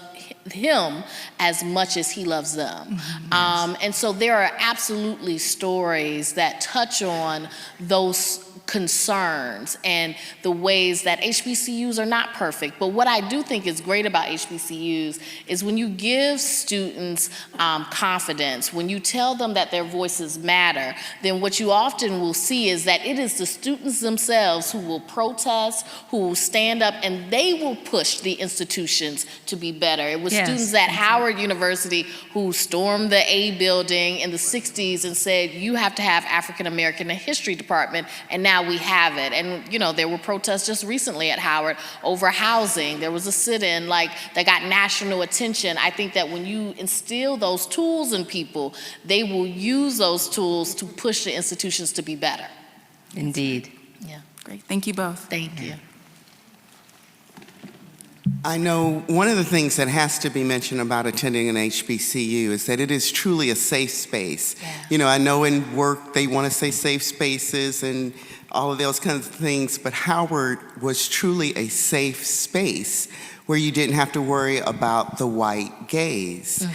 him as much as he loves them. And so there are absolutely stories that touch on those concerns and the ways that HBCUs are not perfect. But what I do think is great about HBCUs is when you give students confidence, when you tell them that their voices matter, then what you often will see is that it is the students themselves who will protest, who will stand up, and they will push the institutions to be better. It was students at Howard University who stormed the A building in the 60s and said, you have to have African American in the history department, and now we have it. And there were protests just recently at Howard over housing. There was a sit-in that got national attention. I think that when you instill those tools in people, they will use those tools to push the institutions to be better. Indeed. Yeah. Great, thank you both. Thank you. I know one of the things that has to be mentioned about attending an HBCU is that it is truly a safe space. I know in work they want to say safe spaces, and all of those kinds of things, but Howard was truly a safe space where you didn't have to worry about the white gaze.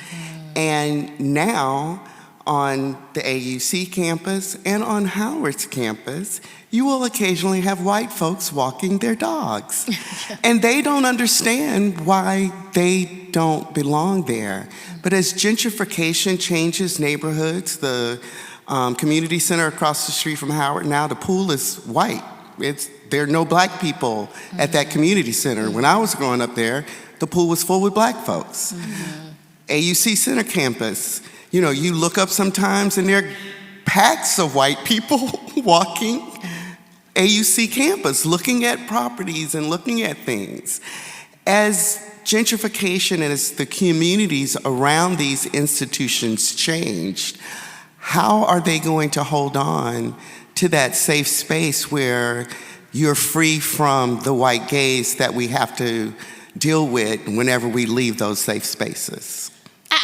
And now, on the AUC campus and on Howard's campus, you will occasionally have white folks walking their dogs. And they don't understand why they don't belong there. But as gentrification changes neighborhoods, the community center across the street from Howard, now the pool is white. There are no black people at that community center. When I was growing up there, the pool was full with black folks. AUC Center campus, you know, you look up sometimes and there are packs of white people walking AUC campus, looking at properties and looking at things. As gentrification and as the communities around these institutions changed, how are they going to hold on to that safe space where you're free from the white gaze that we have to deal with whenever we leave those safe spaces?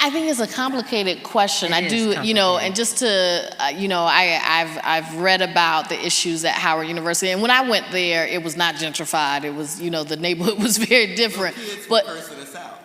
I think it's a complicated question. I do, you know, and just to, you know, I've read about the issues at Howard University, and when I went there, it was not gentrified. It was, you know, the neighborhood was very different. But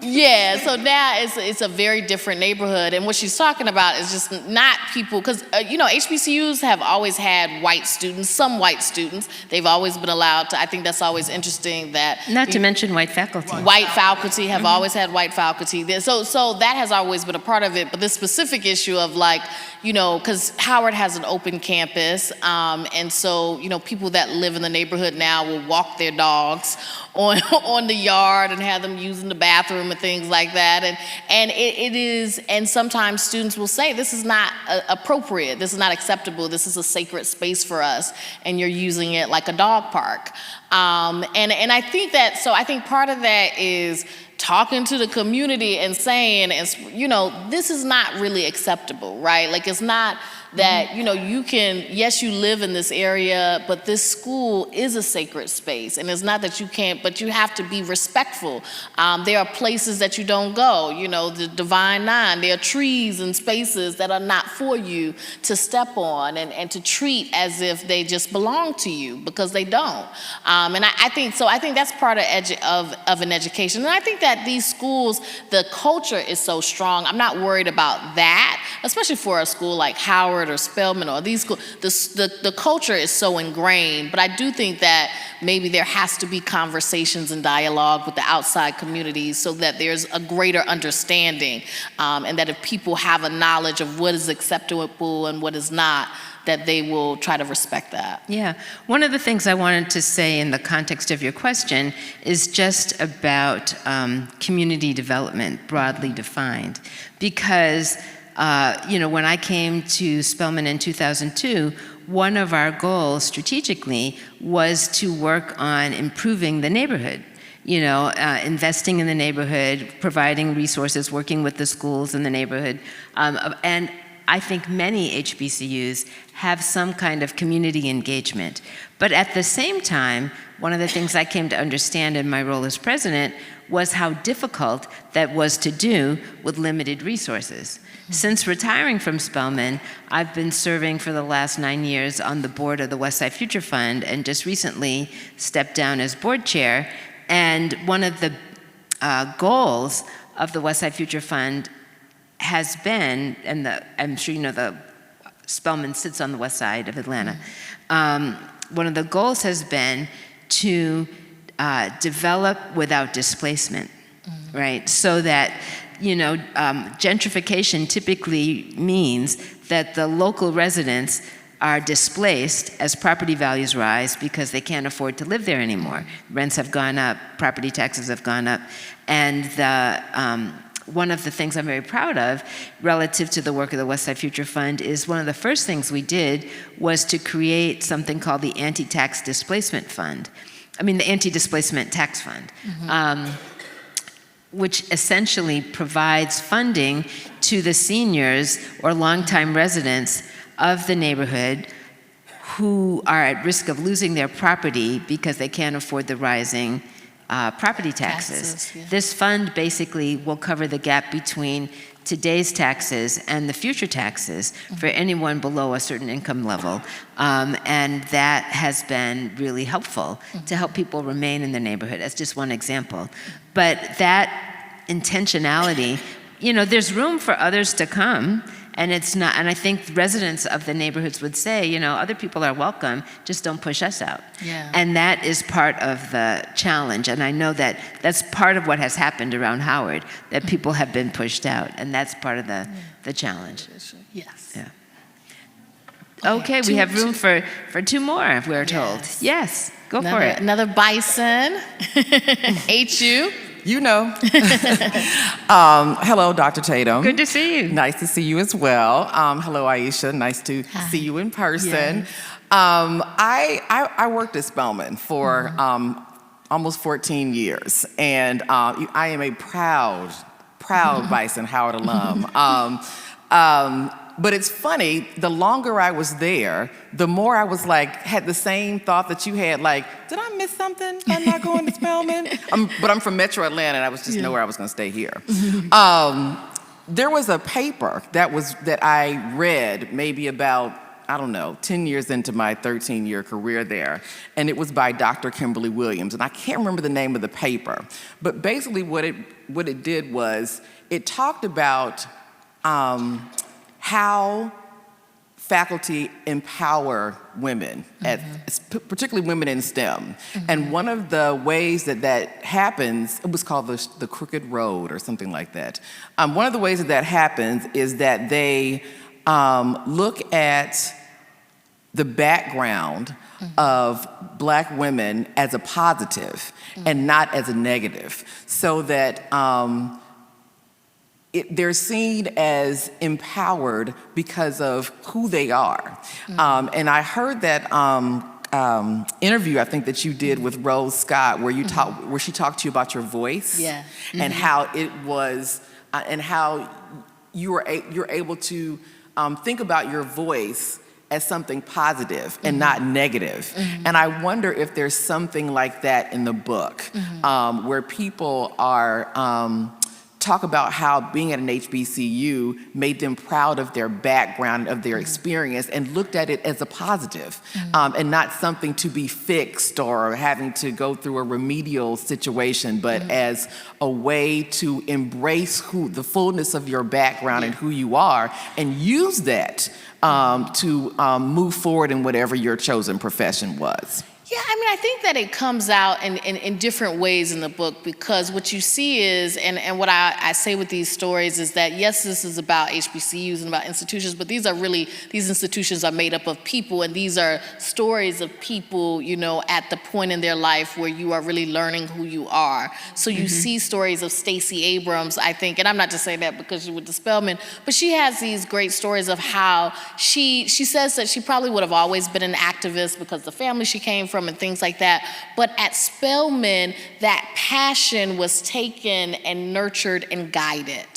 yeah, so now it's a very different neighborhood, and what she's talking about is just not people, because you know, HBCUs have always had white students, some white students. They've always been allowed to. I think that's always interesting that. Not to mention white faculty. White faculty have always had white faculty. So that has always been a part of it. But this specific issue of like, you know, because Howard has an open campus, and so you know, people that live in the neighborhood now will walk their dogs on the yard and have them using the bathroom and things like that. And it is, and sometimes students will say, this is not appropriate, this is not acceptable, this is a sacred space for us, and you're using it like a dog park. And I think that, so I think part of that is talking to the community and saying, you know, this is not really acceptable, right? Like, it's not that, you know, you can, yes, you live in this area, but this school is a sacred space. And it's not that you can't, but you have to be respectful. There are places that you don't go, you know, the Divine Nine. There are trees and spaces that are not for you to step on and to treat as if they just belong to you, because they don't. And I think that's part of an education. And I think that these schools, the culture is so strong. I'm not worried about that, especially for a school like Howard or Spelman or these schools. The culture is so ingrained, but I do think that maybe there has to be conversations and dialogue with the outside communities so that there's a greater understanding, and that if people have a knowledge of what is acceptable and what is not, that they will try to respect that. Yeah. One of the things I wanted to say in the context of your question is just about community development, broadly defined. Because, you know, when I came to Spelman in 2002, one of our goals strategically was to work on improving the neighborhood. You know, investing in the neighborhood, providing resources, working with the schools in the neighborhood. And I think many HBCUs have some kind of community engagement. But at the same time, one of the things I came to understand in my role as president was how difficult that was to do with limited resources. Since retiring from Spelman, I've been serving for the last 9 years on the board of the Westside Future Fund, and just recently stepped down as board chair. And one of the goals of the Westside Future Fund has been, and I'm sure you know, the Spelman sits on the west side of Atlanta. One of the goals has been to develop without displacement, right? So that, you know, gentrification typically means that the local residents are displaced as property values rise because they can't afford to live there anymore. Rents have gone up, property taxes have gone up, and one of the things I'm very proud of relative to the work of the Westside Future Fund is one of the first things we did was to create something called the Anti-Tax Displacement Fund. I mean, the Anti-Displacement Tax Fund, which essentially provides funding to the seniors or longtime residents of the neighborhood who are at risk of losing their property because they can't afford the rising property taxes. Taxes, yeah. This fund basically will cover the gap between today's taxes and the future taxes for anyone below a certain income level. And that has been really helpful to help people remain in their neighborhood. That's just one example. But that intentionality, you know, there's room for others to come. And it's not, and I think residents of the neighborhoods would say, you know, other people are welcome, just don't push us out. Yeah. And that is part of the challenge. And I know that that's part of what has happened around Howard, that people have been pushed out. And that's part of the challenge. Yes. Yeah. Okay, we have room for two more, we're told. Yes. Yes, go for Another, it. another bison. HU. You know. Hello, Dr. Tatum. Good to see you. Nice to see you as well. Hello, Ayesha. Nice to see you in person. Yes. I worked at Spelman for almost 14 years, and I am a proud Bison Howard alum. But it's funny, the longer I was there, the more I was like, had the same thought that you had, like, did I miss something by not going to Spelman? But I'm from Metro Atlanta, and I was just nowhere I was gonna stay here. There was a paper that I read maybe about, I don't know, 10 years into my 13-year career there, and it was by Dr. Kimberly Williams, and I can't remember the name of the paper, but basically what it did was, it talked about how faculty empower women, particularly women in STEM. And one of the ways that happens, it was called the Crooked Road or something like that. One of the ways that happens is that they look at the background of Black women as a positive and not as a negative, so that they're seen as empowered because of who they are. And I heard that interview, I think, that you did with Rose Scott, where where she talked to you about your voice, and how it was, and how you're able to think about your voice as something positive and not negative. And I wonder if there's something like that in the book, where people are talk about how being at an HBCU made them proud of their background, of their experience, and looked at it as a positive, and not something to be fixed or having to go through a remedial situation, but as a way to embrace the fullness of your background and who you are, and use that to move forward in whatever your chosen profession was. Yeah, I mean, I think that it comes out in different ways in the book, because what you see is, and what I say with these stories is that, yes, this is about HBCUs and about institutions, but these institutions are made up of people, and these are stories of people, you know, at the point in their life where you are really learning who you are. So you see stories of Stacey Abrams, I think, and I'm not just saying that because she went to Spelman, but she has these great stories of how she says that she probably would have always been an activist because the family she came from and things like that. But at Spelman, that passion was taken and nurtured and guided,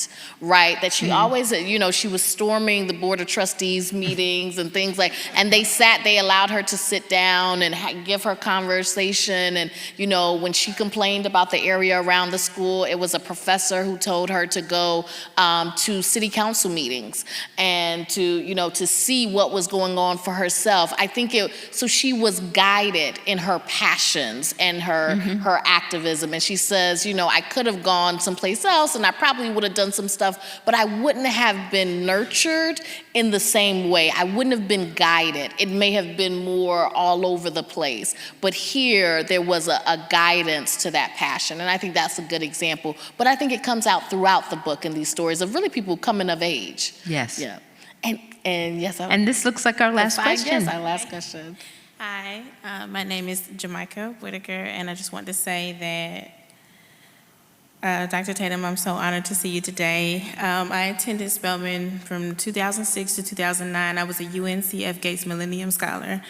right? That she always, you know, she was storming the Board of Trustees meetings and things like, and they allowed her to sit down and give her conversation. And, you know, when she complained about the area around the school, it was a professor who told her to go to city council meetings and to, you know, to see what was going on for herself. I think so she was guided in her passions and her activism. And she says, you know, I could have gone someplace else and I probably would have done some stuff, but I wouldn't have been nurtured in the same way. I wouldn't have been guided. It may have been more all over the place. But here, there was a guidance to that passion. And I think that's a good example. But I think it comes out throughout the book in these stories of really people coming of age. Yes. Yeah. And yes. And this looks like our last question. Yes, our last question. Hi, my name is Jamaica Whitaker, and I just want to say that Dr. Tatum, I'm so honored to see you today. I attended Spelman from 2006 to 2009. I was a UNCF Gates Millennium Scholar,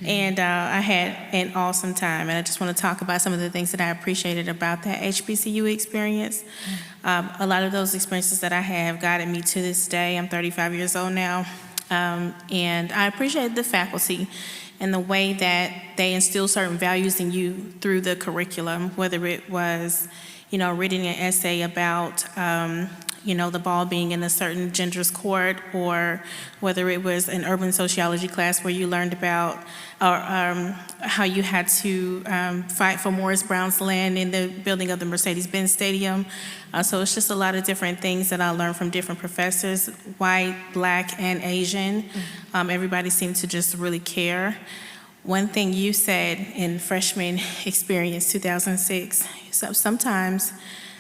and I had an awesome time. And I just want to talk about some of the things that I appreciated about that HBCU experience. A lot of those experiences that I have guided me to this day. I'm 35 years old now, and I appreciate the faculty and the way that they instill certain values in you through the curriculum, whether it was, reading an essay about, the ball being in a certain gender's court, or whether it was an urban sociology class where you learned about how you had to fight for Morris Brown's land in the building of the Mercedes-Benz Stadium. So it's just a lot of different things that I learned from different professors, white, black, and Asian. Everybody seemed to just really care. One thing you said in freshman experience 2006, so sometimes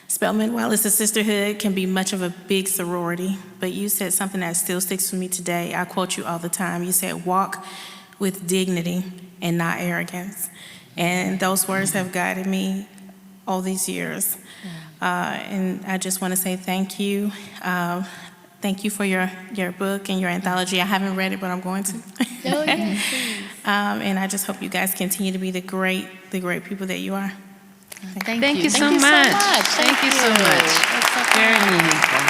Spelman, while it's a sisterhood, can be much of a big sorority, but you said something that still sticks with me today. I quote you all the time. You said, walk with dignity and not arrogance. And those words have guided me all these years. And I just want to say thank you. Thank you for your book and your anthology. I haven't read it, but I'm going to. Oh, yeah, and I just hope you guys continue to be the great people that you are. Thank you so much. Thank you so much. Very meaningful.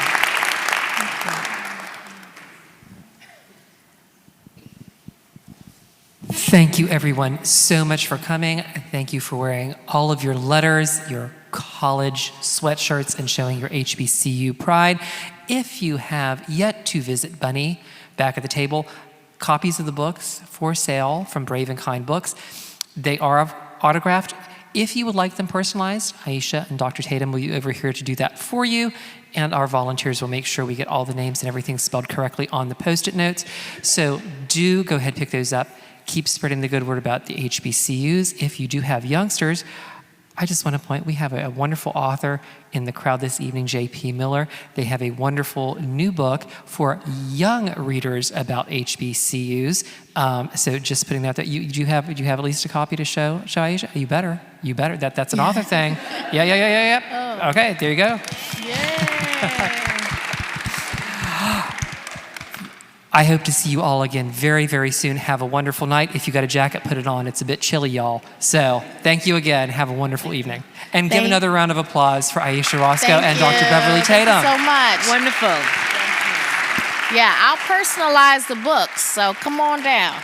Thank you, everyone, so much for coming. Thank you for wearing all of your letters, your college sweatshirts, and showing your HBCU pride. If you have yet to visit Bunny back at the table, copies of the books for sale from Brave and Kind Books. They are autographed. If you would like them personalized, Ayesha and Dr. Tatum will be over here to do that for you, and our volunteers will make sure we get all the names and everything spelled correctly on the Post-it notes. So do go ahead and pick those up. Keep spreading the good word about the HBCUs. If you do have youngsters, I just want to point, we have a wonderful author in the crowd this evening, J.P. Miller. They have a wonderful new book for young readers about HBCUs. So just putting that, do you have at least a copy to show Ayesha? You better. That's an author thing. Yeah. Oh. Okay, there you go. Yeah. I hope to see you all again very, very soon. Have a wonderful night. If you got a jacket, put it on. It's a bit chilly, y'all. So thank you again. Have a wonderful evening. And give another round of applause for Ayesha Rascoe and Dr. Beverly Tatum. Thank you so much. Wonderful. Yeah, I'll personalize the books, so come on down.